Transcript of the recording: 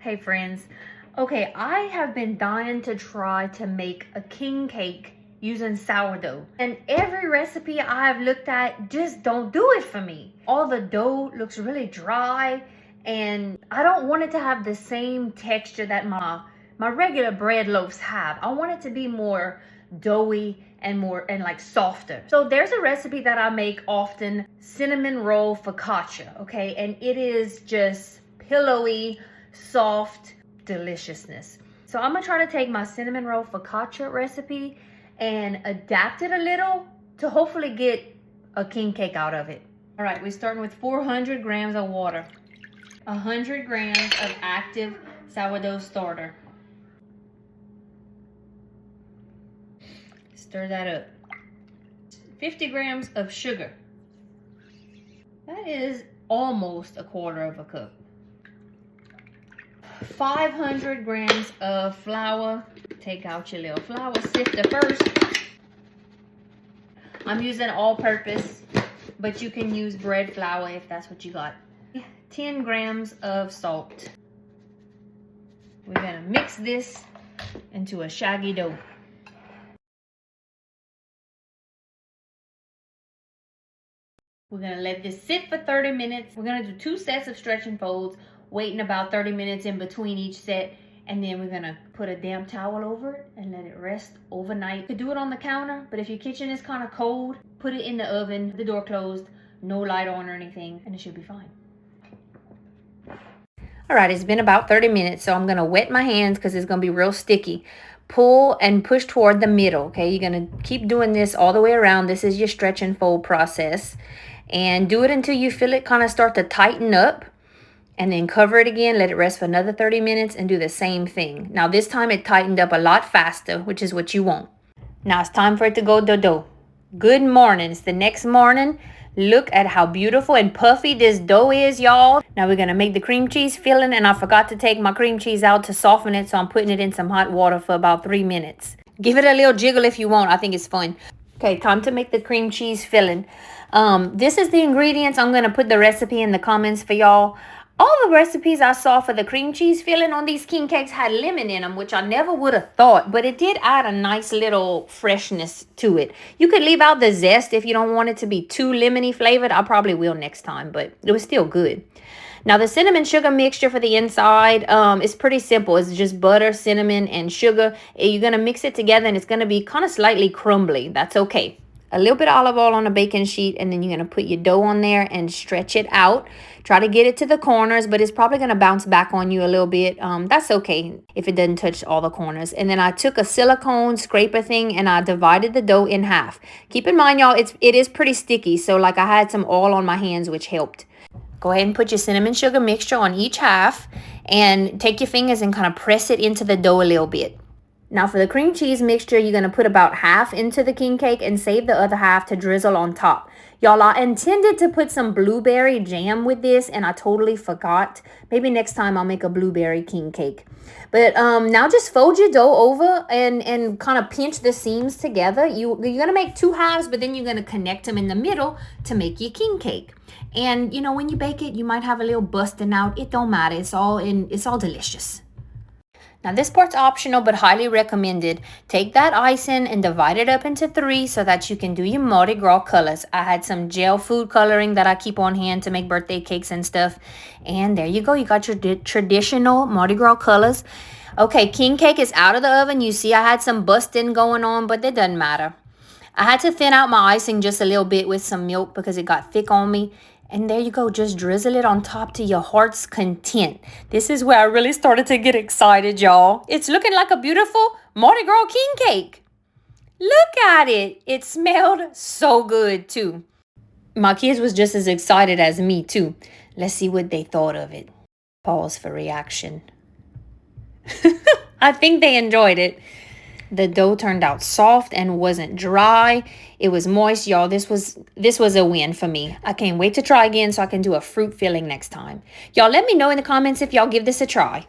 Hey friends. Okay, I have been dying to try to make a king cake using sourdough. And every recipe I've looked at just don't do it for me. All the dough looks really dry and I don't want it to have the same texture that my regular bread loaves have. I want it to be more doughy and like softer. So there's a recipe that I make often, cinnamon roll focaccia, okay? And it is just pillowy, soft deliciousness. So I'm gonna try to take my cinnamon roll focaccia recipe and adapt it a little to hopefully get a king cake out of it. All right, we're starting with 400 grams of water, 100 grams of active sourdough starter. Stir that up. 50 grams of sugar. That is almost a quarter of a cup. 500 grams of flour. Take out your little flour sifter first. I'm using all-purpose, but you can use bread flour if that's what you got. 10 grams of salt. We're gonna mix this into a shaggy dough. We're gonna let this sit for 30 minutes. We're gonna do 2 sets of stretch and folds, waiting about 30 minutes in between each set. And then we're gonna put a damp towel over it and let it rest overnight. You could do it on the counter, but if your kitchen is kind of cold, put it in the oven, the door closed, no light on or anything, and it should be fine. All right, it's been about 30 minutes, so I'm gonna wet my hands because it's gonna be real sticky. Pull and push toward the middle, okay? You're gonna keep doing this all the way around. This is your stretch and fold process. And do it until you feel it kind of start to tighten up. And then cover it again, let it rest for another 30 minutes and do the same thing. Now this time it tightened up a lot faster, which is what you want. Now it's time for it to go dough. Good morning. It's the next morning. Look at how beautiful and puffy this dough is, y'all. Now we're gonna make the cream cheese filling, and I forgot to take my cream cheese out to soften it, so I'm putting it in some hot water for about 3 minutes. Give it a little jiggle if you want. I think it's fun. Okay, time to make the cream cheese filling. This is the ingredients. I'm gonna put the recipe in the comments for y'all. All the recipes I saw for the cream cheese filling on these king cakes had lemon in them, which I never would have thought, but it did add a nice little freshness to it. You could leave out the zest if you don't want it to be too lemony flavored. I probably will next time, but it was still good. Now the cinnamon sugar mixture for the inside is pretty simple. It's just butter, cinnamon, and sugar. You're going to mix it together and it's going to be kind of slightly crumbly. That's okay. A little bit of olive oil on a baking sheet, and then you're going to put your dough on there and stretch it out. Try to get it to the corners, but it's probably going to bounce back on you a little bit. That's okay if it doesn't touch all the corners. And then I took a silicone scraper thing and I divided the dough in half. Keep in mind, y'all, it is pretty sticky, so like I had some oil on my hands, which helped. Go ahead and put your cinnamon sugar mixture on each half and take your fingers and kind of press it into the dough a little bit. Now for the cream cheese mixture, you're going to put about half into the king cake and save the other half to drizzle on top. Y'all, I intended to put some blueberry jam with this and I totally forgot. Maybe next time I'll make a blueberry king cake. But now just fold your dough over and kind of pinch the seams together. You're going to make 2 halves, but then you're going to connect them in the middle to make your king cake. And you know, when you bake it, you might have a little busting out. It don't matter. It's all delicious. Now this part's optional but highly recommended. Take that icing and divide it up into 3 so that you can do your Mardi Gras colors. I had some gel food coloring that I keep on hand to make birthday cakes and stuff. And there you go. You got your traditional Mardi Gras colors. Okay, king cake is out of the oven. You see I had some busting going on, but it doesn't matter. I had to thin out my icing just a little bit with some milk because it got thick on me. And there you go, just drizzle it on top to your heart's content. This is where I really started to get excited, y'all. It's looking like a beautiful Mardi Gras king cake. Look at it. It smelled so good, too. My kids was just as excited as me, too. Let's see what they thought of it. Pause for reaction. I think they enjoyed it. The dough turned out soft and wasn't dry. It was moist, y'all. This was a win for me. I can't wait to try again so I can do a fruit filling next time. Y'all let me know in the comments if y'all give this a try.